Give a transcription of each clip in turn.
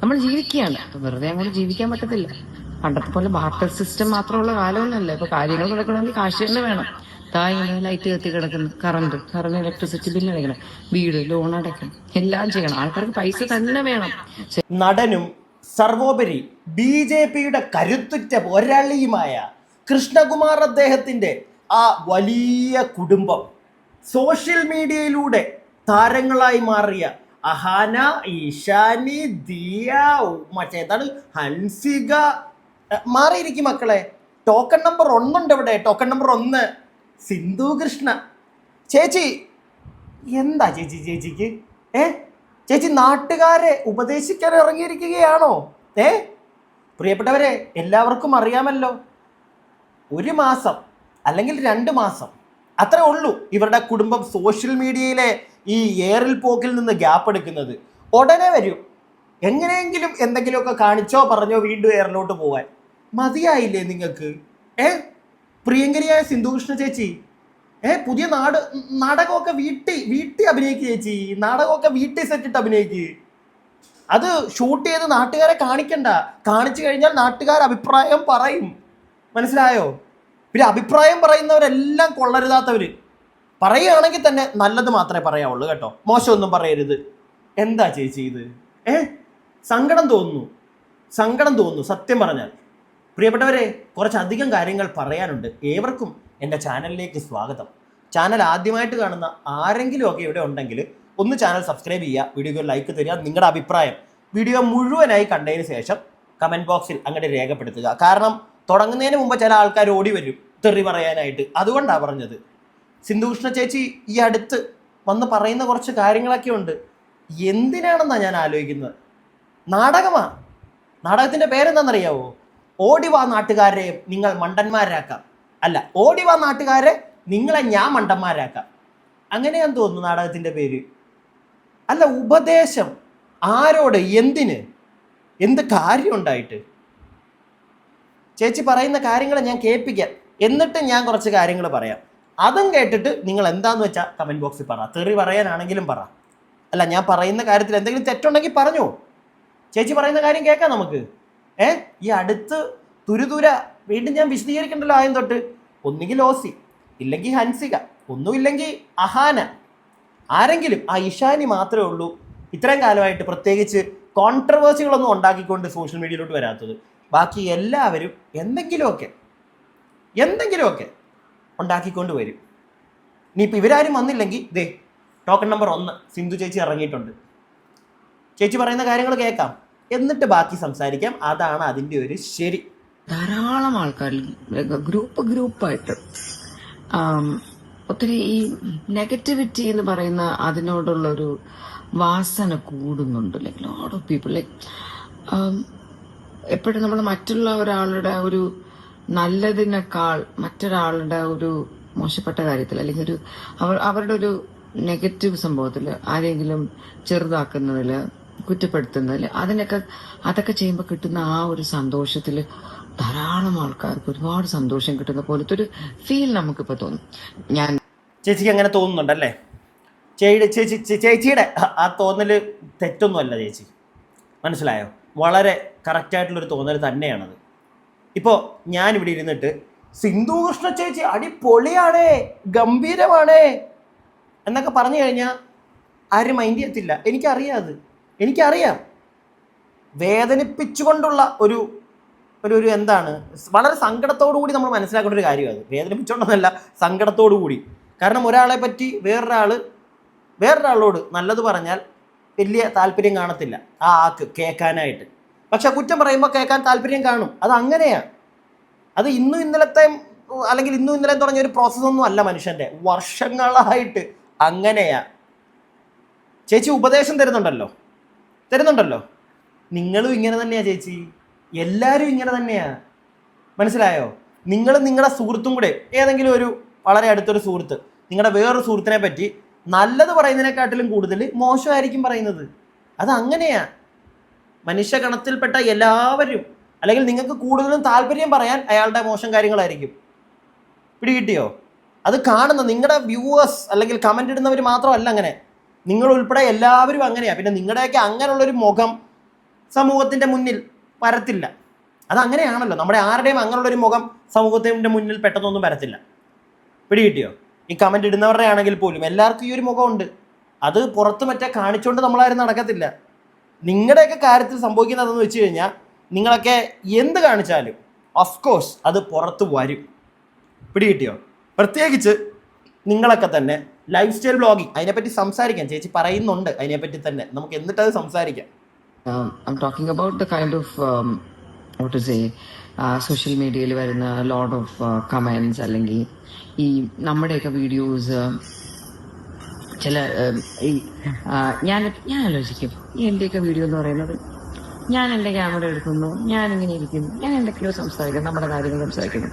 നമ്മൾ ജീവിക്കുകയാണ്. അപ്പൊ വെറുതെ അങ്ങോട്ട് ജീവിക്കാൻ പറ്റത്തില്ല. പണ്ടത്തെ പോലെ ബാർട്ടർ സിസ്റ്റം മാത്രമുള്ള കാലമൊന്നുമല്ല. ഇപ്പൊ കാര്യങ്ങൾ നടക്കണമെങ്കിൽ കാശ് തന്നെ വേണം. താ ഇങ്ങനെ ലൈറ്റ് കത്തി കിടക്കുന്നു, കറണ്ട് ഇലക്ട്രിസിറ്റി ബില്ല് അടയ്ക്കണം, വീട് ലോൺ അടയ്ക്കണം, എല്ലാം ചെയ്യണം. ആൾക്കാർക്ക് പൈസ തന്നെ വേണം. നടനും സർവോപരി BJPയുടെ കരുത്തുറ്റ പോരാളിയുമായ കൃഷ്ണകുമാർ അദ്ദേഹത്തിൻ്റെ ആ വലിയ കുടുംബം സോഷ്യൽ മീഡിയയിലൂടെ താരങ്ങളായി മാറിയ അഹാന, ഈശാനി, ദിയ, മറ്റേതാണ് ഹൻസിക മാറിയിരിക്കും മക്കളെ. ടോക്കൺ നമ്പർ 1 ഉണ്ട് ഇവിടെ. Token number 1 Sindhu Krishna. ചേച്ചി എന്താ ചേച്ചിക്ക് ചേച്ചി നാട്ടുകാരെ ഉപദേശിക്കാൻ ഇറങ്ങിയിരിക്കുകയാണോ? പ്രിയപ്പെട്ടവരെ, എല്ലാവർക്കും അറിയാമല്ലോ, 1 മാസം അല്ലെങ്കിൽ 2 മാസം അത്രേ ഉള്ളൂ ഇവരുടെ കുടുംബം സോഷ്യൽ മീഡിയയിലെ ഈ ഏറിൽ പോക്കിൽ നിന്ന് ഗ്യാപ്പ് എടുക്കുന്നത്. ഉടനെ വരും. എങ്ങനെയെങ്കിലും എന്തെങ്കിലുമൊക്കെ കാണിച്ചോ പറഞ്ഞോ വീണ്ടും എയറിലോട്ട് പോവാൻ. മതിയായില്ലേ നിങ്ങൾക്ക്? പ്രിയങ്കരിയായ സിന്ധുകൃഷ്ണ ചേച്ചി പുതിയ നാടകമൊക്കെ വീട്ടിൽ അഭിനയിക്കുക ചേച്ചി. നാടകമൊക്കെ വീട്ടിൽ സെറ്റിട്ട് അഭിനയിക്കുക. അത് ഷൂട്ട് ചെയ്ത് നാട്ടുകാരെ കാണിക്കണ്ട. കാണിച്ചു കഴിഞ്ഞാൽ നാട്ടുകാർ അഭിപ്രായം പറയും. മനസ്സിലായോ? പിന്നെ അഭിപ്രായം പറയുന്നവരെല്ലാം കൊള്ളരുതാത്തവർ. പറയുകയാണെങ്കിൽ തന്നെ നല്ലത് മാത്രമേ പറയാവുള്ളൂ കേട്ടോ, മോശമൊന്നും പറയരുത്. എന്താ ചേച്ചി ഇത്? സങ്കടം തോന്നുന്നു സത്യം പറഞ്ഞാൽ. പ്രിയപ്പെട്ടവരെ, കുറച്ചധികം കാര്യങ്ങൾ പറയാനുണ്ട്. ഏവർക്കും എൻ്റെ ചാനലിലേക്ക് സ്വാഗതം. ചാനൽ ആദ്യമായിട്ട് കാണുന്ന ആരെങ്കിലും ഒക്കെ ഇവിടെ ഉണ്ടെങ്കിൽ ഒന്ന് ചാനൽ സബ്സ്ക്രൈബ് ചെയ്യുക, വീഡിയോക്ക് ലൈക്ക് തരിക, നിങ്ങളുടെ അഭിപ്രായം വീഡിയോ മുഴുവനായി കണ്ടതിന് ശേഷം കമൻറ്റ് ബോക്സിൽ അങ്ങോട്ട് രേഖപ്പെടുത്തുക. കാരണം തുടങ്ങുന്നതിന് മുമ്പ് ചില ആൾക്കാർ ഓടി വരും തെറി പറയാനായിട്ട്. അതുകൊണ്ടാണ് പറഞ്ഞത്. സിന്ധുകൃഷ്ണ ചേച്ചി ഈ അടുത്ത് വന്ന് പറയുന്ന കുറച്ച് കാര്യങ്ങളൊക്കെ ഉണ്ട്. എന്തിനാണെന്നാണ് ഞാൻ ആലോചിക്കുന്നത്. നാടകത്തിൻ്റെ പേരെന്താണെന്നറിയാവോ? ഓടിവാ നാട്ടുകാരെ നിങ്ങൾ മണ്ടന്മാരാക്കാം. അല്ല, ഓടിവാ നാട്ടുകാരെ നിങ്ങളെ ഞാൻ മണ്ടന്മാരാക്കാം. അങ്ങനെയാന്ന് തോന്നുന്നു നാടകത്തിൻ്റെ പേര്. അല്ല, ഉപദേശം ആരോട്? എന്ത് കാര്യം ഉണ്ടായിട്ട്? ചേച്ചി പറയുന്ന കാര്യങ്ങൾ ഞാൻ കേൾപ്പിക്കാം, എന്നിട്ട് ഞാൻ കുറച്ച് കാര്യങ്ങൾ പറയാം. അതും കേട്ടിട്ട് നിങ്ങൾ എന്താന്ന് വെച്ചാൽ കമൻറ്റ് ബോക്സിൽ പറ. തെറി പറയാനാണെങ്കിലും പറ. അല്ല, ഞാൻ പറയുന്ന കാര്യത്തിൽ എന്തെങ്കിലും തെറ്റുണ്ടെങ്കിൽ പറഞ്ഞോ. ചേച്ചി പറയുന്ന കാര്യം കേൾക്കാം നമുക്ക്. ഈ അടുത്ത് തുരുതുര വീണ്ടും ഞാൻ വിശദീകരിക്കണ്ടല്ലോ ആദ്യം തൊട്ട്. ഒന്നുകിൽ ഓസി, ഇല്ലെങ്കിൽ ഹൻസിക, ഒന്നുമില്ലെങ്കിൽ അഹാന, ആരെങ്കിലും. ആ ഇഷാനി മാത്രമേ ഉള്ളൂ ഇത്രയും കാലമായിട്ട് പ്രത്യേകിച്ച് കോൺട്രവേഴ്സികളൊന്നും ഉണ്ടാക്കിക്കൊണ്ട് സോഷ്യൽ മീഡിയയിലോട്ട് വരാത്തത്. ബാക്കി എല്ലാവരും എന്തെങ്കിലുമൊക്കെ ഉണ്ടാക്കിക്കൊണ്ട് വരും. ഇനിയിപ്പോൾ ഇവരാരും വന്നില്ലെങ്കിൽ ദേ ടോക്കൺ നമ്പർ 1 സിന്ധു ചേച്ചി ഇറങ്ങിയിട്ടുണ്ട്. ചേച്ചി പറയുന്ന കാര്യങ്ങൾ കേൾക്കാം, എന്നിട്ട് ബാക്കി സംസാരിക്കാം. അതാണ് അതിൻ്റെ ഒരു ശരി. ധാരാളം ആൾക്കാർ ഗ്രൂപ്പായിട്ട് ഒത്തിരി ഈ നെഗറ്റിവിറ്റി എന്ന് പറയുന്ന അതിനോടുള്ളൊരു വാസന കൂടുന്നുണ്ട്. Like lot of people like എപ്പോഴും നമ്മൾ മറ്റുള്ള ഒരാളുടെ ഒരു നല്ലതിനേക്കാൾ മറ്റൊരാളുടെ ഒരു മോശപ്പെട്ട കാര്യത്തിൽ അല്ലെങ്കിൽ അവരുടെ ഒരു നെഗറ്റീവ് സംഭവത്തിൽ ആരെങ്കിലും ചെറുതാക്കുന്നതിൽ, കുറ്റപ്പെടുത്തുന്നതിൽ, അതൊക്കെ ചെയ്യുമ്പോൾ കിട്ടുന്ന ആ ഒരു സന്തോഷത്തിൽ ധാരാളം ആൾക്കാർക്ക് ഒരുപാട് സന്തോഷം കിട്ടുന്ന പോലത്തെ ഒരു ഫീൽ നമുക്കിപ്പോൾ തോന്നും. ചേച്ചിക്ക് അങ്ങനെ തോന്നുന്നുണ്ടല്ലേ? ചേച്ചിയുടെ ആ തോന്നൽ തെറ്റൊന്നുമല്ല ചേച്ചി, മനസ്സിലായോ? വളരെ കറക്റ്റായിട്ടുള്ളൊരു തോന്നൽ തന്നെയാണത്. ഇപ്പോൾ ഞാനിവിടെ ഇരുന്നിട്ട് സിന്ധുകൃഷ്ണ ചേച്ചി അടിപൊളിയാണേ, ഗംഭീരമാണേ എന്നൊക്കെ പറഞ്ഞു കഴിഞ്ഞാൽ ആരും മൈൻഡ് ചെയ്യത്തില്ല. എനിക്കറിയാം. വേദനിപ്പിച്ചുകൊണ്ടുള്ള ഒരു എന്താണ്, വളരെ സങ്കടത്തോടു കൂടി നമ്മൾ മനസ്സിലാക്കേണ്ട ഒരു കാര്യമാണ് അത്. വേദനിപ്പിച്ചുകൊണ്ടൊന്നല്ല, സങ്കടത്തോടു കൂടി. കാരണം ഒരാളെ പറ്റി വേറൊരാളോട് നല്ലത് പറഞ്ഞാൽ വലിയ താല്പര്യം കാണത്തില്ല ആ ആൾക്ക് കേൾക്കാനായിട്ട്. പക്ഷെ കുറ്റം പറയുമ്പോൾ കേൾക്കാൻ താല്പര്യം കാണും. അത് അങ്ങനെയാണ്. അത് ഇന്നും ഇന്നലത്തെയും തുടങ്ങിയ ഒരു പ്രോസസ്സൊന്നും അല്ല മനുഷ്യൻ്റെ, വർഷങ്ങളായിട്ട് അങ്ങനെയാണ്. ചേച്ചി ഉപദേശം തരുന്നുണ്ടല്ലോ. നിങ്ങളും ഇങ്ങനെ തന്നെയാണ് ചേച്ചി, എല്ലാവരും ഇങ്ങനെ തന്നെയാണ്. മനസ്സിലായോ? നിങ്ങളും നിങ്ങളുടെ സുഹൃത്തും കൂടെ, ഏതെങ്കിലും ഒരു വളരെ അടുത്തൊരു സുഹൃത്ത് നിങ്ങളുടെ വേറൊരു സുഹൃത്തിനെ പറ്റി നല്ലത് പറയുന്നതിനെക്കാട്ടിലും കൂടുതൽ മോശമായിരിക്കും പറയുന്നത്. അത് അങ്ങനെയാണ്. മനുഷ്യഗണത്തിൽപ്പെട്ട എല്ലാവരും, അല്ലെങ്കിൽ നിങ്ങൾക്ക് കൂടുതലും താല്പര്യം പറയാൻ അയാളുടെ മോശം കാര്യങ്ങളായിരിക്കും. പിടികിട്ടിയോ? അത് കാണുന്ന നിങ്ങളുടെ വ്യൂവേഴ്സ് അല്ലെങ്കിൽ കമൻ്റ് ഇടുന്നവർ മാത്രമല്ല അങ്ങനെ, നിങ്ങൾ ഉൾപ്പെടെ എല്ലാവരും അങ്ങനെയാണ്. പിന്നെ നിങ്ങളുടെയൊക്കെ അങ്ങനെയുള്ളൊരു മുഖം സമൂഹത്തിൻ്റെ മുന്നിൽ വരത്തില്ല. അതങ്ങനെയാണല്ലോ, നമ്മുടെ ആരുടെയും അങ്ങനെയുള്ളൊരു മുഖം സമൂഹത്തിൻ്റെ മുന്നിൽ പെട്ടെന്നൊന്നും വരത്തില്ല. പിടികിട്ടിയോ? ഈ കമൻ്റ് ഇടുന്നവരുടെ ആണെങ്കിൽ പോലും എല്ലാവർക്കും ഈ ഒരു മുഖമുണ്ട്. അത് പുറത്ത് മറ്റേ കാണിച്ചുകൊണ്ട് നമ്മളാരും നടക്കത്തില്ല. നിങ്ങളുടെയൊക്കെ കാര്യത്തിൽ സംഭവിക്കുന്നതെന്ന് വെച്ച് കഴിഞ്ഞാൽ നിങ്ങളൊക്കെ എന്ത് കാണിച്ചാലും ഓഫ്കോഴ്സ് അത് പുറത്ത് വരും. പിടികിട്ടിയോ? പ്രത്യേകിച്ച് നിങ്ങളൊക്കെ തന്നെ ലൈഫ് സ്റ്റൈൽ ബ്ലോഗിങ്, അതിനെപ്പറ്റി സംസാരിക്കാം. ചേച്ചി പറയുന്നുണ്ട് അതിനെപ്പറ്റി തന്നെ, നമുക്ക് എന്നിട്ടത് സംസാരിക്കാം. I'm talking about the kind of what to say social മീഡിയയിൽ വരുന്ന ലോട്ട് ഓഫ് കമൻസ്, അല്ലെങ്കിൽ ഈ നമ്മുടെയൊക്കെ വീഡിയോസ് ചില ഞാൻ ആലോചിക്കും, ഈ എൻ്റെയൊക്കെ വീഡിയോ എന്ന് പറയുന്നത് ഞാൻ എൻ്റെ ക്യാമറ എടുക്കുന്നു, ഞാനിങ്ങനെ ഇരിക്കും, ഞാൻ എന്തൊക്കെയോ സംസാരിക്കും, നമ്മുടെ കാര്യങ്ങൾ സംസാരിക്കുന്നു,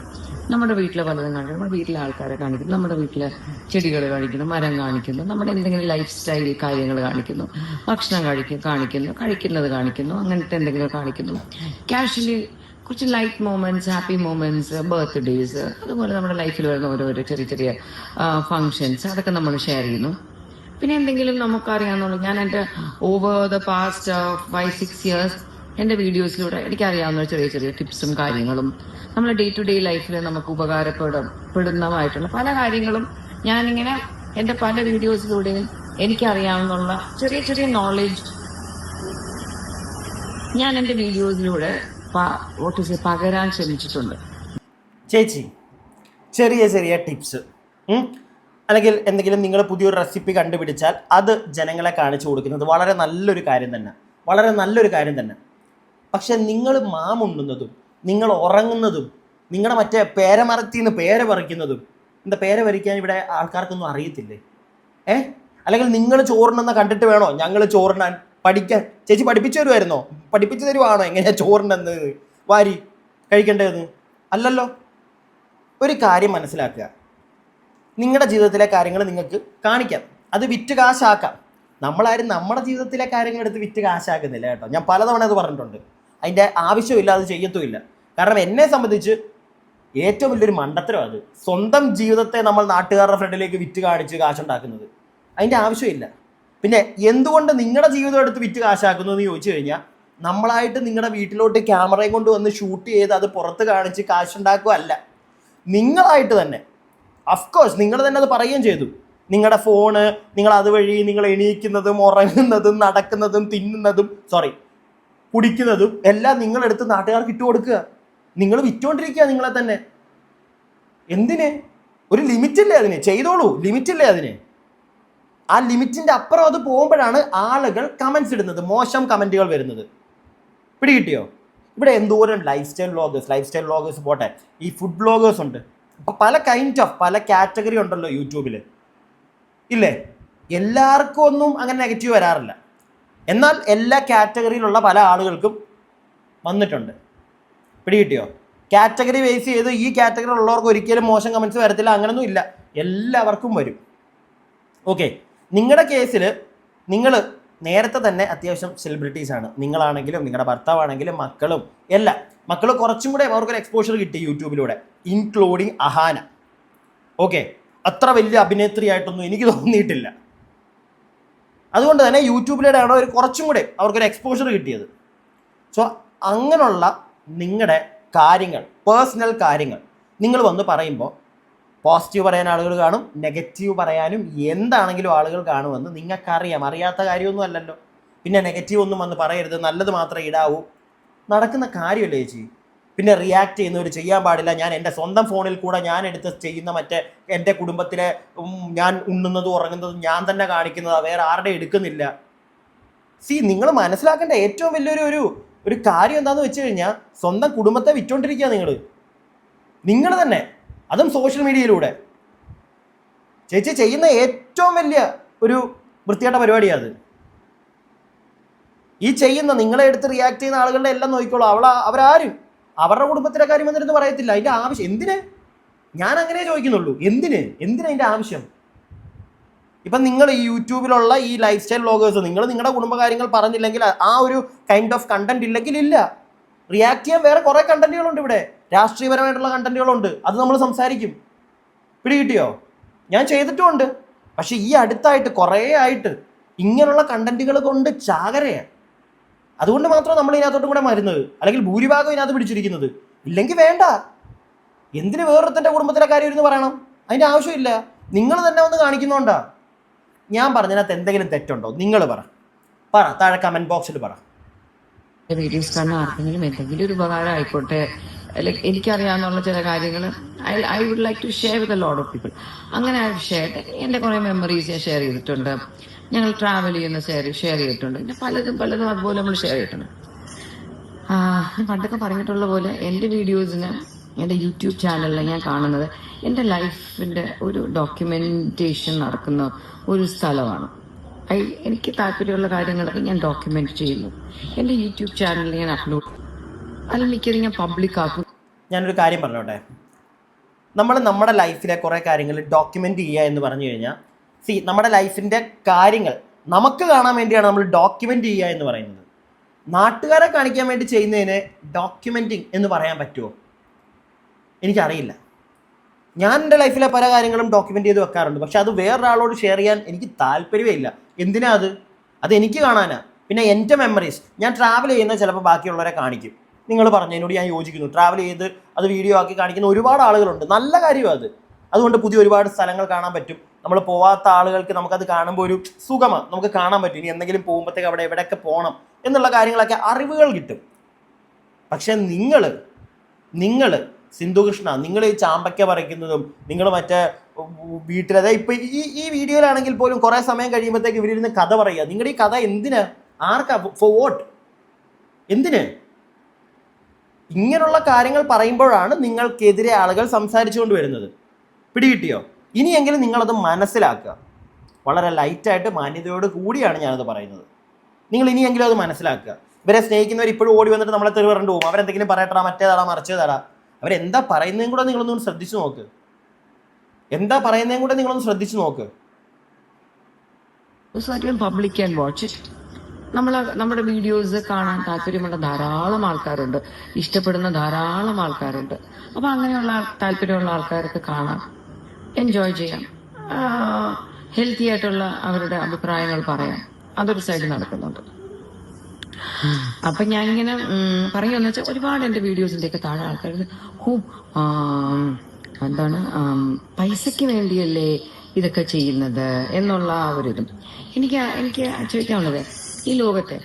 നമ്മുടെ വീട്ടിലെ പലതും കാണിക്കുന്നു, നമ്മുടെ വീട്ടിലെ ആൾക്കാരെ കാണിക്കുന്നു, നമ്മുടെ വീട്ടിലെ ചെടികൾ കാണിക്കുന്നു, മരം കാണിക്കുന്നു, നമ്മുടെ എന്തെങ്കിലും ലൈഫ് സ്റ്റൈൽ കാര്യങ്ങൾ കാണിക്കുന്നു, ഭക്ഷണം കാണിക്കുന്നു, കഴിക്കുന്നത് കാണിക്കുന്നു, അങ്ങനത്തെ എന്തെങ്കിലും കാണിക്കുന്നു. കാഷ്വലി കുറച്ച് light moments, happy moments, birthdays, അതുപോലെ നമ്മുടെ ലൈഫിൽ വരുന്ന ഓരോരോ ചെറിയ ചെറിയ ഫങ്ഷൻസ്, അതൊക്കെ നമ്മൾ ഷെയർ ചെയ്യുന്നു. പിന്നെ എന്തെങ്കിലും നമുക്കറിയാവുന്നുള്ളൂ, ഞാൻ എൻ്റെ ഓവർ ദ പാസ്റ്റ് 5-6 years എൻ്റെ വീഡിയോസിലൂടെ എനിക്കറിയാവുന്ന ചെറിയ ചെറിയ ടിപ്സും കാര്യങ്ങളും നമ്മുടെ ഡേ ടു ഡേ ലൈഫിൽ നമുക്ക് ഉപകാരപ്പെടുന്നതായിട്ടുള്ള പല കാര്യങ്ങളും ഞാനിങ്ങനെ എൻ്റെ പല വീഡിയോസിലൂടെയും എനിക്കറിയാവുന്നുള്ള ചെറിയ ചെറിയ നോളജ് ഞാൻ എൻ്റെ വീഡിയോസിലൂടെ പകരാൻ ശ്രമിച്ചിട്ടുണ്ട്. ചേച്ചി ചെറിയ ചെറിയ ടിപ്സ് അല്ലെങ്കിൽ എന്തെങ്കിലും നിങ്ങൾ പുതിയൊരു റെസിപ്പി കണ്ടുപിടിച്ചാൽ അത് ജനങ്ങളെ കാണിച്ചു കൊടുക്കുന്നത് വളരെ നല്ലൊരു കാര്യം തന്നെ, വളരെ നല്ലൊരു കാര്യം തന്നെ. പക്ഷെ നിങ്ങൾ മാമുണ്ണുന്നതും നിങ്ങൾ ഉറങ്ങുന്നതും നിങ്ങളുടെ മറ്റേ പേരമരത്തിന്ന് പേര പറിക്കുന്നതും, എന്താ പേര പറിക്കാൻ ഇവിടെ ആൾക്കാർക്കൊന്നും അറിയത്തില്ലേ? അല്ലെങ്കിൽ നിങ്ങൾ ചോറിനെന്ന് കണ്ടിട്ട് വേണോ ഞങ്ങൾ ചോറിനാൻ പഠിക്കാൻ? ചേച്ചി പഠിപ്പിച്ചു തരുമായിരുന്നോ? പഠിപ്പിച്ചു തരുവാണോ എങ്ങനെയാ ചോറിനെന്ന് വാരി കഴിക്കേണ്ടതെന്ന്? അല്ലല്ലോ. ഒരു കാര്യം മനസ്സിലാക്കുക, നിങ്ങളുടെ ജീവിതത്തിലെ കാര്യങ്ങൾ നിങ്ങൾക്ക് കാണിക്കാം, അത് വിറ്റ് കാശാക്കാം. നമ്മളാരും നമ്മുടെ ജീവിതത്തിലെ കാര്യങ്ങൾ എടുത്ത് വിറ്റ് കാശാക്കുന്നില്ല കേട്ടോ. ഞാൻ പലതവണ അത് പറഞ്ഞിട്ടുണ്ട്. അതിൻ്റെ ആവശ്യമില്ല, അത് ചെയ്യത്തുമില്ല. കാരണം എന്നെ സംബന്ധിച്ച് ഏറ്റവും വലിയൊരു മണ്ടത്തരം അത്, സ്വന്തം ജീവിതത്തെ നമ്മൾ നാട്ടുകാരുടെ ഫ്രണ്ടിലേക്ക് വിറ്റ് കാണിച്ച് കാശുണ്ടാക്കുന്നത്. അതിൻ്റെ ആവശ്യമില്ല. പിന്നെ എന്തുകൊണ്ട് നിങ്ങളുടെ ജീവിതം എടുത്ത് വിറ്റ് കാശാക്കുന്നു എന്ന് ചോദിച്ചു കഴിഞ്ഞാൽ, നമ്മളായിട്ട് നിങ്ങളുടെ വീട്ടിലോട്ട് ക്യാമറയും കൊണ്ട് വന്ന് ഷൂട്ട് ചെയ്ത് അത് പുറത്ത് കാണിച്ച് കാശുണ്ടാക്കുകയല്ല. നിങ്ങളായിട്ട് തന്നെ, അഫ്കോഴ്സ് നിങ്ങൾ തന്നെ അത് പറയുകയും ചെയ്തു, നിങ്ങളുടെ ഫോണ്, നിങ്ങൾ അതുവഴി നിങ്ങൾ എണീക്കുന്നതും ഉറങ്ങുന്നതും നടക്കുന്നതും തിന്നുന്നതും കുടിക്കുന്നതും എല്ലാം നിങ്ങളെടുത്ത് നാട്ടുകാർക്ക് ഇട്ട് കൊടുക്കുക. നിങ്ങൾ വിറ്റുകൊണ്ടിരിക്കുക നിങ്ങളെ തന്നെ. എന്തിന്? ഒരു ലിമിറ്റില്ലേ അതിന്? ചെയ്തോളൂ, ലിമിറ്റില്ലേ അതിന്? ആ ലിമിറ്റിൻ്റെ അപ്പുറം അത് പോകുമ്പോഴാണ് ആളുകൾ കമൻസ് ഇടുന്നത്, മോശം കമൻറ്റുകൾ വരുന്നത്. പിടികിട്ടിയോ? ഇവിടെ എന്തോരം ലൈഫ് സ്റ്റൈൽ വ്ളോഗേഴ്സ് പോട്ടെ, ഈ ഫുഡ് വ്ളോഗേഴ്സ് ഉണ്ട്. അപ്പം പല കാറ്റഗറി ഉണ്ടല്ലോ യൂട്യൂബിൽ, ഇല്ലേ? എല്ലാവർക്കും ഒന്നും അങ്ങനെ നെഗറ്റീവ് വരാറില്ല. എന്നാൽ എല്ലാ കാറ്റഗറിയിലുള്ള പല ആളുകൾക്കും വന്നിട്ടുണ്ട്. പിടികിട്ടിയോ? കാറ്റഗറി ബേസ് ചെയ്ത് ഈ കാറ്റഗറി ഉള്ളവർക്ക് ഒരിക്കലും മോശം കമൻസ് വരത്തില്ല, അങ്ങനൊന്നും ഇല്ല, എല്ലാവർക്കും വരും. ഓക്കെ, നിങ്ങളുടെ കേസിൽ നിങ്ങൾ നേരത്തെ തന്നെ അത്യാവശ്യം സെലിബ്രിറ്റീസാണ്. നിങ്ങളാണെങ്കിലും നിങ്ങളുടെ ഭർത്താവാണെങ്കിലും മക്കളും എല്ലാം. മക്കൾ കുറച്ചും കൂടെ അവർക്കൊരു എക്സ്പോഷർ കിട്ടി യൂട്യൂബിലൂടെ, ഇൻക്ലൂഡിങ് അഹാന. ഓക്കെ, അത്ര വലിയ അഭിനേത്രിയായിട്ടൊന്നും എനിക്ക് തോന്നിയിട്ടില്ല. അതുകൊണ്ട് തന്നെ യൂട്യൂബിലൂടെയാണ് ഒരു കുറച്ചും കൂടെ അവർക്കൊരു എക്സ്പോഷർ കിട്ടിയത്. സോ അങ്ങനെയുള്ള നിങ്ങളുടെ കാര്യങ്ങൾ, പേഴ്സണൽ കാര്യങ്ങൾ നിങ്ങൾ വന്ന് പറയുമ്പോൾ പോസിറ്റീവ് പറയാൻ ആളുകൾ കാണും, നെഗറ്റീവ് പറയാനും എന്താണെങ്കിലും ആളുകൾ കാണുമെന്ന് നിങ്ങൾക്കറിയാം. അറിയാത്ത കാര്യമൊന്നും അല്ലല്ലോ. പിന്നെ നെഗറ്റീവ് ഒന്നും വന്ന് പറയരുത്, നല്ലത് മാത്രമേ ഇടാവൂ. നടക്കുന്ന കാര്യമല്ലേ ചേച്ചി? പിന്നെ റിയാക്ട് ചെയ്യുന്നവർ ചെയ്യാൻ പാടില്ല. ഞാൻ എൻ്റെ സ്വന്തം ഫോണിൽ കൂടെ ഞാൻ എടുത്ത് ചെയ്യുന്ന മറ്റേ എൻ്റെ കുടുംബത്തിലെ ഞാൻ ഉണ്ണുന്നതും ഉറങ്ങുന്നതും ഞാൻ തന്നെ കാണിക്കുന്നതാണ്, വേറെ ആരുടെ എടുക്കുന്നില്ല. നിങ്ങൾ മനസ്സിലാക്കേണ്ട ഏറ്റവും വലിയൊരു ഒരു കാര്യം എന്താണെന്ന് വെച്ച് കഴിഞ്ഞാൽ, സ്വന്തം കുടുംബത്തെ വിറ്റുകൊണ്ടിരിക്കുക നിങ്ങൾ തന്നെ, അതും സോഷ്യൽ മീഡിയയിലൂടെ. ചേച്ചി ചെയ്യുന്ന ഏറ്റവും വലിയ ഒരു വൃത്തികെട്ട പരിപാടിയാണ് അത്. ഈ ചെയ്യുന്ന നിങ്ങളെ എടുത്ത് റിയാക്ട് ചെയ്യുന്ന ആളുകളുടെ എല്ലാം നോക്കിക്കോളൂ. അവരാരും അവരുടെ കുടുംബത്തിലെ കാര്യം വന്നിരുന്ന് പറയത്തില്ല. അതിൻ്റെ ആവശ്യം എന്തിന്? ഞാൻ അങ്ങനെ ചോദിക്കുന്നുള്ളൂ. എന്തിന് അതിൻ്റെ ആവശ്യം? ഇപ്പം നിങ്ങൾ ഈ യൂട്യൂബിലുള്ള ഈ ലൈഫ് സ്റ്റൈൽ വ്ളോഗേഴ്സ്, നിങ്ങൾ നിങ്ങളുടെ കുടുംബകാര്യങ്ങൾ പറഞ്ഞില്ലെങ്കിൽ, ആ ഒരു കൈൻഡ് ഓഫ് കണ്ടന്റ് ഇല്ലെങ്കിൽ ഇല്ല. റിയാക്ട് ചെയ്യാൻ വേറെ കുറേ കണ്ടന്റുകളുണ്ട് ഇവിടെ, രാഷ്ട്രീയപരമായിട്ടുള്ള കണ്ടന്റുകളുണ്ട്, അത് നമ്മൾ സംസാരിക്കും. പിടികിട്ടിയോ? ഞാൻ ചെയ്തിട്ടുമുണ്ട്. പക്ഷെ ഈ അടുത്തായിട്ട് കുറേ ആയിട്ട് ഇങ്ങനെയുള്ള കണ്ടന്റുകൾ കൊണ്ട് ചാകരയാണ്. അതുകൊണ്ട് മാത്രം നമ്മൾ ഇതിനകത്തോട്ടും കൂടെ വരുന്നത്, അല്ലെങ്കിൽ ഭൂരിഭാഗം ഇതിനകത്ത് പിടിച്ചിരിക്കുന്നത്. ഇല്ലെങ്കിൽ വേണ്ട. എന്തിന് വേറൊരുത്തൻ്റെ കുടുംബത്തിലെ കാര്യം ഇരുന്ന് പറയണം? അതിൻ്റെ ആവശ്യമില്ല. നിങ്ങൾ തന്നെ ഒന്ന് കാണിക്കുന്നോണ്ടാ. ഞാൻ പറഞ്ഞതിനകത്ത് എന്തെങ്കിലും തെറ്റുണ്ടോ? നിങ്ങൾ പറ, താഴെ കമന്റ് ബോക്സിൽ പറ. വീഡിയോസ് കാണുന്ന ആർക്കെങ്കിലും എന്തെങ്കിലും ഒരു ഉപകാരം ആയിക്കോട്ടെ, ലൈക്ക് എനിക്കറിയാവുന്ന ചില കാര്യങ്ങൾ I would like to share with a lot of people. അങ്ങനെ ഷെയർ എൻ്റെ കുറേ മെമ്മറീസ് ഞാൻ ഷെയർ ചെയ്തിട്ടുണ്ട്. ഞങ്ങൾ ട്രാവൽ ചെയ്യുന്ന ഷെയർ ചെയ്തിട്ടുണ്ട്. പിന്നെ പലതും അതുപോലെ നമ്മൾ ഷെയർ ചെയ്തിട്ടുണ്ട്. ഞാൻ പണ്ടൊക്കെ പറഞ്ഞിട്ടുള്ള പോലെ എൻ്റെ വീഡിയോസിന് എൻ്റെ യൂട്യൂബ് ചാനലിൽ ഞാൻ കാണുന്നത് എൻ്റെ ലൈഫിൻ്റെ ഒരു ഡോക്യുമെൻറ്റേഷൻ നടക്കുന്ന ഒരു സ്ഥലമാണ്. എനിക്ക് താല്പര്യമുള്ള കാര്യങ്ങളൊക്കെ ഞാൻ ഡോക്യുമെന്റ് ചെയ്യുന്നു. എൻ്റെ യൂട്യൂബ് ചാനലിൽ ഞാൻ അപ്ലോഡ്, അല്ലെങ്കിൽ മിക്കതും ഞാൻ പബ്ലിക് ആക്കും. ഞാനൊരു കാര്യം പറഞ്ഞോട്ടെ. നമ്മൾ നമ്മുടെ ലൈഫിലെ കുറേ കാര്യങ്ങൾ ഡോക്യുമെൻ്റ് ചെയ്യുക എന്ന് പറഞ്ഞു കഴിഞ്ഞാൽ, നമ്മുടെ ലൈഫിൻ്റെ കാര്യങ്ങൾ നമുക്ക് കാണാൻ വേണ്ടിയാണ് നമ്മൾ ഡോക്യുമെൻ്റ് ചെയ്യുക എന്ന് പറയുന്നത്. നാട്ടുകാരെ കാണിക്കാൻ വേണ്ടി ചെയ്യുന്നതിന് ഡോക്യുമെൻറ്റിങ് എന്ന് പറയാൻ പറ്റുമോ? എനിക്കറിയില്ല. ഞാൻ എൻ്റെ ലൈഫിലെ പല കാര്യങ്ങളും ഡോക്യുമെൻ്റ് ചെയ്ത് വെക്കാറുണ്ട്. പക്ഷെ അത് വേറൊരാളോട് ഷെയർ ചെയ്യാൻ എനിക്ക് താല്പര്യമേ ഇല്ല. എന്തിനാ അത് എനിക്ക് കാണാനാ. പിന്നെ എൻ്റെ മെമ്മറീസ്, ഞാൻ ട്രാവൽ ചെയ്യുന്നത് ചിലപ്പോൾ ബാക്കിയുള്ളവരെ കാണിക്കും. നിങ്ങൾ പറഞ്ഞതിനോട് ഞാൻ യോജിക്കുന്നു. ട്രാവൽ ചെയ്ത് അത് വീഡിയോ ആക്കി കാണിക്കുന്ന ഒരുപാട് ആളുകളുണ്ട്. നല്ല കാര്യമാണ് അതുകൊണ്ട് പുതിയ ഒരുപാട് സ്ഥലങ്ങൾ കാണാൻ പറ്റും. നമ്മൾ പോവാത്ത ആളുകൾക്ക് നമുക്കത് കാണുമ്പോൾ ഒരു സുഖമാണ്, നമുക്ക് കാണാൻ പറ്റും. ഇനി എന്തെങ്കിലും പോകുമ്പോഴത്തേക്ക് അവിടെ എവിടെയൊക്കെ പോകണം എന്നുള്ള കാര്യങ്ങളൊക്കെ അറിവുകൾ കിട്ടും. പക്ഷെ നിങ്ങൾ സിന്ധുകൃഷ്ണ, നിങ്ങൾ ഈ ചാമ്പയ്ക്ക പറിക്കുന്നതും നിങ്ങൾ മറ്റേ വീട്ടിലതെ ഇപ്പം ഈ വീഡിയോയിലാണെങ്കിൽ പോലും കുറേ സമയം കഴിയുമ്പോഴത്തേക്ക് ഇവരിരുന്ന് കഥ പറയുക. നിങ്ങളുടെ ഈ കഥ എന്തിനാ? ആർക്കാ? Four vote? എന്തിന്? ഇങ്ങനെയുള്ള കാര്യങ്ങൾ പറയുമ്പോഴാണ് നിങ്ങൾക്കെതിരെ ആളുകൾ സംസാരിച്ചുകൊണ്ട് വരുന്നത്. പിടികിട്ടിയോ? ഇനിയെങ്കിലും നിങ്ങളത് മനസ്സിലാക്കുക. വളരെ ലൈറ്റായിട്ട് മാന്യതയോട് കൂടിയാണ് ഞാനത് പറയുന്നത്. നിങ്ങൾ ഇനിയെങ്കിലും അത് മനസ്സിലാക്കുക. ഇവരെ സ്നേഹിക്കുന്നവർ ഇപ്പോഴും ഓടി വന്നിട്ട് നമ്മളെ തെറി പറഞ്ഞു പോകും. അവരെന്തെങ്കിലും പറയട്ടാ, മറ്റേതാടാ, മറിച്ചേതാടാ. അവരെന്താ പറയുന്നതും കൂടെ നിങ്ങളൊന്ന് ശ്രദ്ധിച്ചു നോക്ക്. Public can watch it. നമ്മുടെ വീഡിയോസ് കാണാൻ താല്പര്യമുള്ള ധാരാളം ആൾക്കാരുണ്ട്, ഇഷ്ടപ്പെടുന്ന ധാരാളം ആൾക്കാരുണ്ട്. അപ്പൊ അങ്ങനെയുള്ള താല്പര്യമുള്ള ആൾക്കാർക്ക് കാണാം, എൻജോയ് ചെയ്യാം, ഹെൽത്തി ആയിട്ടുള്ള അവരുടെ അഭിപ്രായങ്ങൾ പറയാം. അതൊരു സൈഡ് നടക്കുന്നുണ്ട്. അപ്പൊ ഞാനിങ്ങനെ പറയുകയെന്ന് വെച്ചാൽ, ഒരുപാട് എൻ്റെ വീഡിയോസിൻ്റെയൊക്കെ താഴെ ആൾക്കാർ എന്താണ് പൈസയ്ക്ക് വേണ്ടിയല്ലേ ഇതൊക്കെ ചെയ്യുന്നത് എന്നുള്ള ഒരിതും. എനിക്ക് ചോദിക്കാനുള്ളത്, ഈ ലോകത്തെ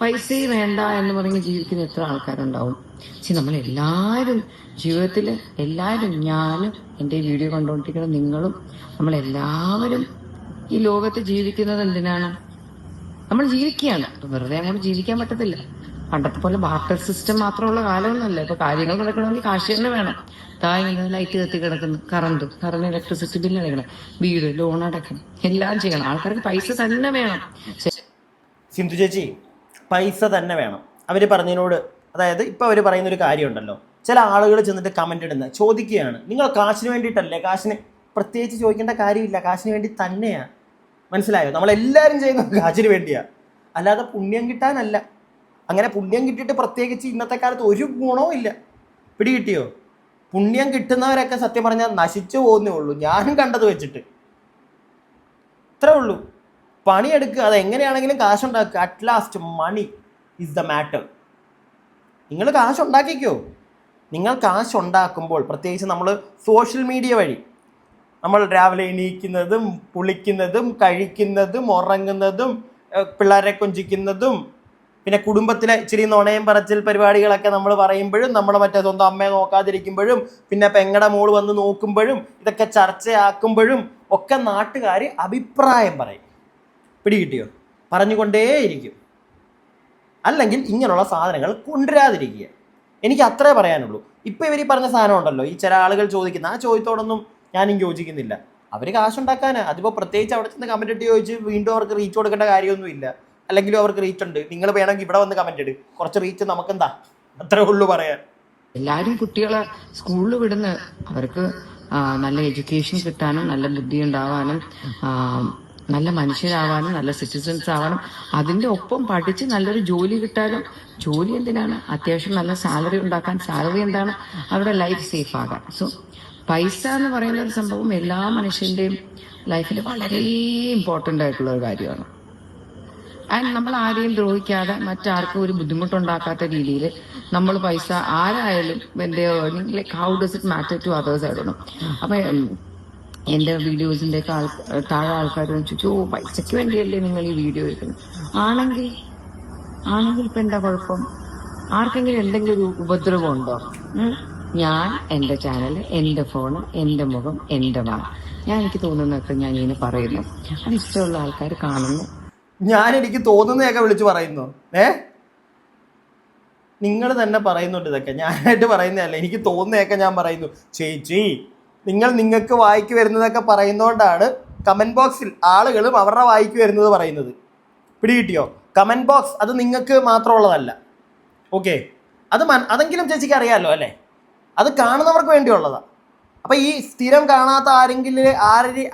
പൈസയെ വേണ്ട എന്ന് പറഞ്ഞ് ജീവിക്കുന്ന എത്ര ആൾക്കാരുണ്ടാവും? നമ്മളെല്ലാവരും ജീവിതത്തിൽ ഞാനും എൻ്റെ വീഡിയോ കണ്ടുകൊണ്ടിരിക്കുന്ന നിങ്ങളും, നമ്മളെല്ലാവരും ഈ ലോകത്ത് ജീവിക്കുന്നത് എന്തിനാണ്? നമ്മൾ ജീവിക്കുകയാണ്. വെറുതെ അങ്ങോട്ട് ജീവിക്കാൻ പറ്റത്തില്ല. പണ്ടത്തെ പോലെ ബാർട്ടർ സിസ്റ്റം മാത്രമുള്ള കാലമൊന്നുമല്ല. ഇപ്പൊ കാര്യങ്ങൾ നടക്കണമെങ്കിൽ കാശ് തന്നെ വേണം. ഇങ്ങനെ ലൈറ്റ് കത്തി കിടക്കുന്നു, കറണ്ട് ഇലക്ട്രിസിറ്റി ബില്ല് അടയ്ക്കണം, വീട് ലോൺ അടയ്ക്കണം, എല്ലാം ചെയ്യണം. ആൾക്കാർക്ക് പൈസ തന്നെ വേണം. സിന്ധു ചേച്ചി, പൈസ തന്നെ വേണം. അവർ പറഞ്ഞതിനോട്, അതായത് ഇപ്പം അവർ പറയുന്നൊരു കാര്യമുണ്ടല്ലോ, ചില ആളുകൾ ചെന്നിട്ട് കമൻ്റ് ഇടുന്ന ചോദിക്കുകയാണ്, നിങ്ങൾ കാശിന് വേണ്ടിയിട്ടല്ലേ? കാശിന് പ്രത്യേകിച്ച് ചോദിക്കേണ്ട കാര്യമില്ല, കാശിന് വേണ്ടി തന്നെയാണ്. മനസ്സിലായോ? നമ്മളെല്ലാവരും ചെയ്യുന്നത് കാശിന് വേണ്ടിയാണ്, അല്ലാതെ പുണ്യം കിട്ടാനല്ല. അങ്ങനെ പുണ്യം കിട്ടിയിട്ട് പ്രത്യേകിച്ച് ഇന്നത്തെ കാലത്ത് ഒരു ഗുണവും ഇല്ല. പിടികിട്ടിയോ? പുണ്യം കിട്ടുന്നവരൊക്കെ സത്യം പറഞ്ഞാൽ നശിച്ചു പോകുന്നേ ഉള്ളൂ, ഞാനും കണ്ടത് വെച്ചിട്ട്. ഇത്രേ ഉള്ളൂ. പണിയെടുക്കുക, അതെങ്ങനെയാണെങ്കിലും കാശുണ്ടാക്കുക. At last money is the matter. നിങ്ങൾ കാശുണ്ടാക്കിക്കോ. നിങ്ങൾ കാശുണ്ടാക്കുമ്പോൾ, പ്രത്യേകിച്ച് നമ്മൾ സോഷ്യൽ മീഡിയ വഴി നമ്മൾ രാവിലെ എണീക്കുന്നതും കുളിക്കുന്നതും കഴിക്കുന്നതും ഉറങ്ങുന്നതും പിള്ളേരെ കൊഞ്ചിക്കുന്നതും പിന്നെ കുടുംബത്തിലെ ഇച്ചിരി നുണയും പറച്ചിൽ പരിപാടികളൊക്കെ നമ്മൾ പറയുമ്പോഴും, നമ്മൾ മറ്റേ സ്വന്തം അമ്മയെ നോക്കാതിരിക്കുമ്പോഴും, പിന്നെ പെങ്ങടെ മോള് വന്ന് നോക്കുമ്പോഴും, ഇതൊക്കെ ചർച്ചയാക്കുമ്പോഴും ഒക്കെ നാട്ടുകാർ അഭിപ്രായം പറയും. പിടികിട്ടിയോ? പറഞ്ഞുകൊണ്ടേയിരിക്കും. അല്ലെങ്കിൽ ഇങ്ങനെയുള്ള സാധനങ്ങൾ കൊണ്ടുവരാതിരിക്കുക. എനിക്ക് അത്രേ പറയാനുള്ളൂ. ഇപ്പം ഇവർ ഈ പറഞ്ഞ സാധനം ഉണ്ടല്ലോ, ഈ ചില ആളുകൾ ചോദിക്കുന്ന ആ ചോദ്യത്തോടൊന്നും ഞാനും യോജിക്കുന്നില്ല. അവർ കാശുണ്ടാക്കാനാണ്. അതിപ്പോൾ പ്രത്യേകിച്ച് അവിടെ ചെന്ന് കമൻറ്റ് ഇട്ട് ചോദിച്ച് വീണ്ടും അവർക്ക് റീച്ച് കൊടുക്കേണ്ട കാര്യമൊന്നുമില്ല. അല്ലെങ്കിലും അവർക്ക് റീച്ച് ഉണ്ട്. നിങ്ങൾ വേണമെങ്കിൽ ഇവിടെ വന്ന് കമൻറ്റ് ഇട്, കുറച്ച് റീച്ച് നമുക്കെന്താ, അത്രേ ഉള്ളൂ പറയാൻ. എല്ലാവരും കുട്ടികളെ സ്കൂളിൽ വിടുന്ന അവർക്ക് നല്ല എഡ്യൂക്കേഷൻ കിട്ടാനും, നല്ല ബുദ്ധി ഉണ്ടാവാനും, നല്ല മനുഷ്യരാവാനും, നല്ല സിറ്റിസൺസ് ആവാനും, അതിൻ്റെ ഒപ്പം പഠിച്ച് നല്ലൊരു ജോലി കിട്ടാനും. ജോലി എന്തിനാണ്? അത്യാവശ്യം നല്ല സാലറി ഉണ്ടാക്കാൻ. സാലറി എന്താണ്? അവരുടെ ലൈഫ് സേഫ് ആകാൻ. സോ പൈസ എന്ന് പറയുന്ന ഒരു സംഭവം എല്ലാ മനുഷ്യൻ്റെയും ലൈഫിൽ വളരെ ഇമ്പോർട്ടൻ്റ് ആയിട്ടുള്ള ഒരു കാര്യമാണ്. ആൻഡ് നമ്മൾ ആരെയും ദ്രോഹിക്കാതെ മറ്റാർക്കും ഒരു ബുദ്ധിമുട്ടുണ്ടാക്കാത്ത രീതിയിൽ നമ്മൾ പൈസ ആരായാലും like how does it matter to others ആയിരുന്നു. അപ്പൊ എന്റെ വീഡിയോസിന്റെ താഴെ ആൾക്കാർ ചോദിച്ചു, ഓ പൈസയ്ക്ക് വേണ്ടിയല്ലേ നിങ്ങൾ ഈ വീഡിയോ എടുക്കുന്നത്? ആണെങ്കിൽ ഇപ്പൊ എന്താ കുഴപ്പം? ആർക്കെങ്കിലും എന്തെങ്കിലും ഒരു ഉപദ്രവം ഉണ്ടോ? ഞാൻ എന്റെ ചാനൽ, എന്റെ ഫോണ്, എന്റെ മുഖം, എന്റെ വാ, ഞാൻ എനിക്ക് തോന്നുന്നതൊക്കെ ഞാൻ ഇങ്ങനെ പറയുന്നു. അത് ഇഷ്ടമുള്ള ആൾക്കാർ കാണുന്നു. എനിക്ക് തോന്നുന്നതൊക്കെ വിളിച്ചു പറയുന്നു. നിങ്ങൾ തന്നെ പറയുന്നുണ്ട് ഇതൊക്കെ, ഞാനായിട്ട് പറയുന്നതല്ല. എനിക്ക് തോന്നുന്നതൊക്കെ ഞാൻ പറയുന്നു. ചേച്ചി, നിങ്ങൾക്ക് വായിക്ക് വരുന്നതൊക്കെ പറയുന്നതുകൊണ്ടാണ് കമന്റ് ബോക്സിൽ ആളുകളും അവരുടെ വായിക്ക് വരുന്നത് പറയുന്നത്. പിടികിട്ടിയോ? കമന്റ് ബോക്സ് അത് നിങ്ങൾക്ക് മാത്രമുള്ളതല്ല. ഓക്കെ, അതെങ്കിലും ചേച്ചിക്ക് അറിയാമല്ലോ അല്ലേ? അത് കാണുന്നവർക്ക് വേണ്ടിയുള്ളതാണ്. അപ്പം ഈ സ്ഥിരം കാണാത്ത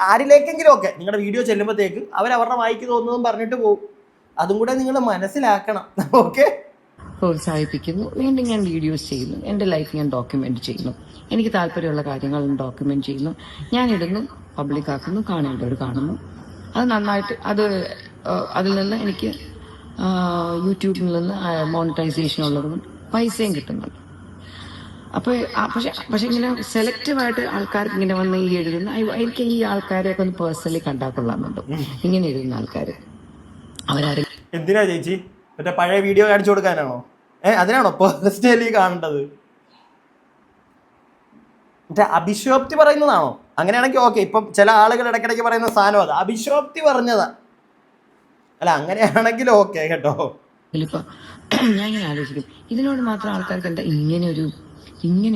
ആരിലേക്കെങ്കിലും ഒക്കെ നിങ്ങളുടെ വീഡിയോ ചെല്ലുമ്പോഴത്തേക്ക് അവരവരുടെ വായിക്ക് തോന്നുന്നതും പറഞ്ഞിട്ട് പോകും. അതും കൂടെ നിങ്ങൾ മനസ്സിലാക്കണം. ഓക്കെ, പ്രോത്സാഹിപ്പിക്കുന്നു. വീണ്ടും ഞാൻ വീഡിയോസ് ചെയ്യുന്നു, എൻ്റെ ലൈഫ് ഞാൻ ഡോക്യുമെന്റ് ചെയ്യുന്നു, എനിക്ക് താല്പര്യമുള്ള കാര്യങ്ങൾ ഡോക്യുമെന്റ് ചെയ്യുന്നു, ഞാൻ ഇടുന്നു, പബ്ലിക് ആക്കുന്നു, കാണേണ്ടവർ കാണുന്നു. അത് നന്നായിട്ട് അതിൽ നിന്ന് എനിക്ക് യൂട്യൂബിൽ നിന്ന് മോണിറ്റൈസേഷൻ ഉള്ളതുകൊണ്ട് പൈസയും കിട്ടുന്നുണ്ട്. പക്ഷെ ഇങ്ങനെ സെലക്റ്റീവായിട്ട് ആൾക്കാർക്ക് ഇങ്ങനെ വന്ന് ഈ എഴുതുന്ന, എനിക്ക് ഈ ആൾക്കാരെയൊക്കെ ഒന്ന് പേഴ്സണലി കണ്ടാൽ കൊള്ളാമെന്നുണ്ട്. ഇങ്ങനെ എഴുതുന്ന ആൾക്കാർ അവരാരും എന്തിനാ ചേച്ചി മറ്റേ പഴയ വീഡിയോ കാണിച്ചു കൊടുക്കാനാണോ? അതിനാണോ പേഴ്സണലി കാണേണ്ടത്? മറ്റേ അഭിശോക്തി പറയുന്നതാണോ? അങ്ങനെയാണെങ്കിൽ ഓക്കെ. ഇപ്പം ചില ആളുകൾ ഇടയ്ക്കിടയ്ക്ക് പറയുന്ന സാധനം അത് അഭിശോക്തി പറഞ്ഞതാ. അല്ല, അങ്ങനെയാണെങ്കിൽ ഓക്കെ കേട്ടോ. ഇപ്പൊ ഞാൻ ഇങ്ങനെ ആലോചിക്കും, ഇതിനോട് മാത്രം ആൾക്കാർക്ക് എന്താ ഇങ്ങനെ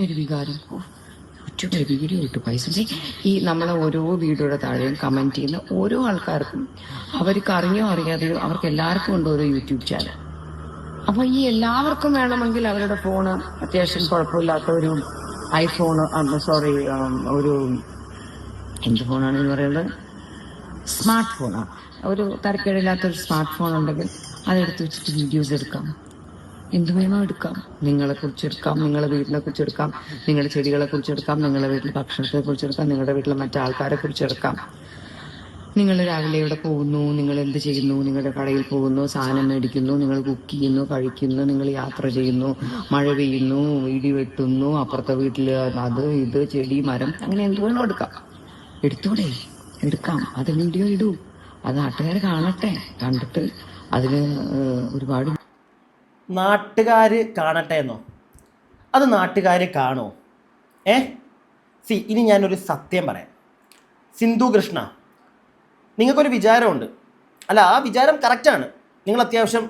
ഒരു വികാരം? യൂട്യൂബിൽ വീഡിയോ ഇട്ട് പൈസ. ഈ നമ്മളെ ഓരോ വീഡിയോയുടെ താഴെയും കമന്റ് ചെയ്യുന്ന ഓരോ ആൾക്കാർക്കും അവർക്ക് അറിഞ്ഞോ അറിയാതെയോ അവർക്ക് എല്ലാവർക്കും ഉണ്ട് ഓരോ യൂട്യൂബ് ചാനൽ. അപ്പൊ ഈ എല്ലാവർക്കും വേണമെങ്കിൽ അവരുടെ ഫോണ് അത്യാവശ്യം കുഴപ്പമില്ലാത്ത ഒരു ഐഫോൺ, ഒരു എന്ത് ഫോണാണെന്ന് പറയുന്നത്, സ്മാർട്ട് ഫോണാണ്. ഒരു തരക്കേടില്ലാത്തൊരു സ്മാർട്ട് ഫോൺ ഉണ്ടെങ്കിൽ അതെടുത്ത് വെച്ചിട്ട് വീഡിയോസ് എടുക്കാം, എന്ത് വേണോ എടുക്കാം. നിങ്ങളെ കുറിച്ചെടുക്കാം, നിങ്ങളുടെ വീട്ടിനെ കുറിച്ചെടുക്കാം, നിങ്ങളുടെ ചെടികളെ കുറിച്ചെടുക്കാം, നിങ്ങളുടെ വീട്ടിലെ ഭക്ഷണത്തെ കുറിച്ചെടുക്കാം, നിങ്ങളുടെ വീട്ടിലെ മറ്റാൾക്കാരെ കുറിച്ചെടുക്കാം. നിങ്ങൾ രാവിലെ എവിടെ പോകുന്നു, നിങ്ങൾ എന്ത് ചെയ്യുന്നു, നിങ്ങളുടെ കടയിൽ പോകുന്നു, സാധനം മേടിക്കുന്നു, നിങ്ങൾ കുക്ക് ചെയ്യുന്നു, കഴിക്കുന്നു, നിങ്ങൾ യാത്ര ചെയ്യുന്നു, മഴ പെയ്യുന്നു, ഇടി വെട്ടുന്നു, അപ്പുറത്തെ വീട്ടിൽ അത് ഇത് ചെടി മരം, അങ്ങനെ എന്ത് വേണോ എടുക്കാം. എടുക്കാം, അത് വീഡിയോ ഇടൂ, അത് നാട്ടുകാർ കാണട്ടെ. കണ്ടിട്ട് അതിന് ഒരുപാട് നാട്ടുകാർ കാണട്ടെ എന്നോ? അത് നാട്ടുകാർ കാണോ? ഇനി ഞാനൊരു സത്യം പറയാം. സിന്ധു കൃഷ്ണ, നിങ്ങൾക്കൊരു വിചാരമുണ്ട്. അല്ല, ആ വിചാരം കറക്റ്റാണ്. നിങ്ങൾ അത്യാവശ്യം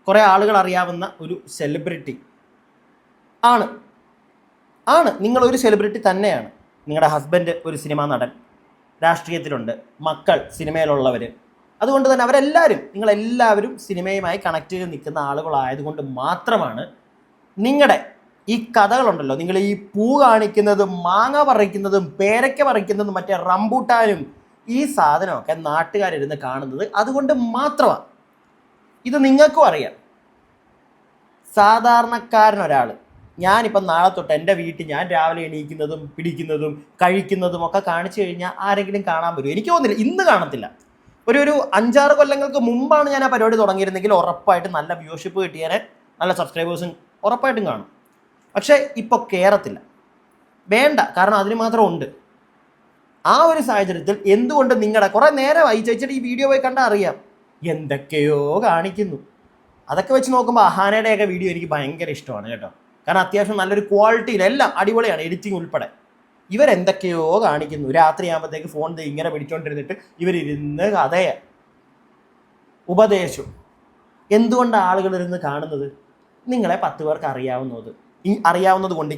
കുറേ ആളുകൾ അറിയാവുന്ന ഒരു സെലിബ്രിറ്റി ആണ്. നിങ്ങളൊരു സെലിബ്രിറ്റി തന്നെയാണ്. നിങ്ങളുടെ ഹസ്ബൻഡ് ഒരു സിനിമാ നടൻ, രാഷ്ട്രീയത്തിലുണ്ട്, മക്കൾ സിനിമയിലുള്ളവർ. അതുകൊണ്ട് തന്നെ നിങ്ങളെല്ലാവരും സിനിമയുമായി കണക്ട് ചെയ്ത് നിൽക്കുന്ന ആളുകളായതുകൊണ്ട് മാത്രമാണ് നിങ്ങളുടെ ഈ കഥകളുണ്ടല്ലോ, നിങ്ങൾ ഈ പൂ കാണിക്കുന്നതും മാങ്ങ പറിക്കുന്നതും പേരയ്ക്ക പറിക്കുന്നതും മറ്റേ റംബൂട്ടാനും ഈ സാധനമൊക്കെ നാട്ടുകാരിരുന്ന് കാണുന്നത്. അതുകൊണ്ട് മാത്രമാണ്. ഇത് നിങ്ങൾക്കും അറിയാം. സാധാരണക്കാരനൊരാൾ, ഞാനിപ്പം നാളെ തൊട്ട് എൻ്റെ വീട്ടിൽ ഞാൻ രാവിലെ എണീക്കുന്നതും പിടിക്കുന്നതും കഴിക്കുന്നതും ഒക്കെ കാണിച്ചു കഴിഞ്ഞാൽ ആരെങ്കിലും കാണാൻ വരും? എനിക്ക് തോന്നുന്നില്ല. ഇന്ന് കാണത്തില്ല. ഒരു 5-6 കൊല്ലങ്ങൾക്ക് മുമ്പാണ് ഞാൻ ആ പരിപാടി തുടങ്ങിയിരുന്നെങ്കിൽ ഉറപ്പായിട്ടും നല്ല വ്യൂഷിപ്പ് കിട്ടിയാൽ നല്ല സബ്സ്ക്രൈബേഴ്സും ഉറപ്പായിട്ടും കാണും. പക്ഷേ ഇപ്പോൾ കയറത്തില്ല. വേണ്ട, കാരണം അതിന് മാത്രം ഉണ്ട്. ആ ഒരു സാഹചര്യത്തിൽ എന്തുകൊണ്ട് നിങ്ങളുടെ കുറേ നേരമായി ചേച്ചിയുടെ ഈ വീഡിയോ പോയി കണ്ടാൽ അറിയാം, എന്തൊക്കെയോ കാണിക്കുന്നു. അതൊക്കെ വെച്ച് നോക്കുമ്പോൾ അഹാനയുടെയൊക്കെ വീഡിയോ എനിക്ക് ഭയങ്കര ഇഷ്ടമാണ് കേട്ടോ. കാരണം അത്യാവശ്യം നല്ലൊരു ക്വാളിറ്റിയിൽ എല്ലാം അടിപൊളിയാണ്, എഡിറ്റിംഗ് ഉൾപ്പെടെ. ഇവരെന്തൊക്കെയോ കാണിക്കുന്നു. രാത്രിയാകുമ്പോഴത്തേക്ക് ഫോൺ ഇങ്ങനെ പിടിച്ചോണ്ടിരുന്നിട്ട് ഇവരിരുന്ന് കഥയെ ഉപദേശം. എന്തുകൊണ്ടാണ് ആളുകൾ ഇരുന്ന് കാണുന്നത്? നിങ്ങളെ 10 പേർക്ക് അറിയാവുന്നത് കൊണ്ട്.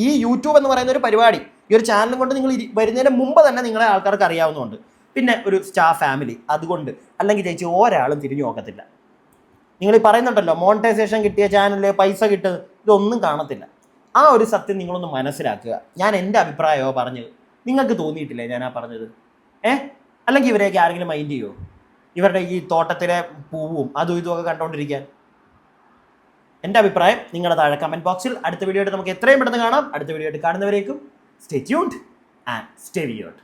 ഈ യൂട്യൂബ് എന്ന് പറയുന്ന ഒരു പരിപാടി, ഈ ഒരു ചാനലും കൊണ്ട് നിങ്ങൾ വരുന്നതിന് മുമ്പ് തന്നെ നിങ്ങളെ ആൾക്കാർക്ക് അറിയാവുന്നതുകൊണ്ട്, പിന്നെ ഒരു സ്റ്റാർ ഫാമിലി, അതുകൊണ്ട്. അല്ലെങ്കിൽ ചേച്ചി ഒരാളും തിരിഞ്ഞു നോക്കത്തില്ല. നിങ്ങൾ ഈ പറയുന്നുണ്ടല്ലോ മോണിറ്റൈസേഷൻ കിട്ടിയ ചാനലിൽ പൈസ കിട്ടുന്നത്, ഇതൊന്നും കാണത്തില്ല. ആ ഒരു സത്യം നിങ്ങളൊന്ന് മനസ്സിലാക്കുക. ഞാൻ എൻ്റെ അഭിപ്രായമോ പറഞ്ഞത്, നിങ്ങൾക്ക് തോന്നിയിട്ടില്ലേ ഞാൻ ആ പറഞ്ഞത്? അല്ലെങ്കിൽ ഇവരെയൊക്കെ ആരെങ്കിലും മൈൻഡ് ചെയ്യുമോ? ഇവരുടെ ഈ തോട്ടത്തിലെ പൂവും അതും ഇതുമൊക്കെ കണ്ടുകൊണ്ടിരിക്കാൻ? എൻ്റെ അഭിപ്രായം നിങ്ങളുടെ താഴെ കമൻറ്റ് ബോക്സിൽ. അടുത്ത വീഡിയോ ആയിട്ട് നമുക്ക് എത്രയും പെട്ടെന്ന് കാണാം. അടുത്ത വീഡിയോ ആയിട്ട് കാണുന്നവരേക്കും stay tuned and stay weird.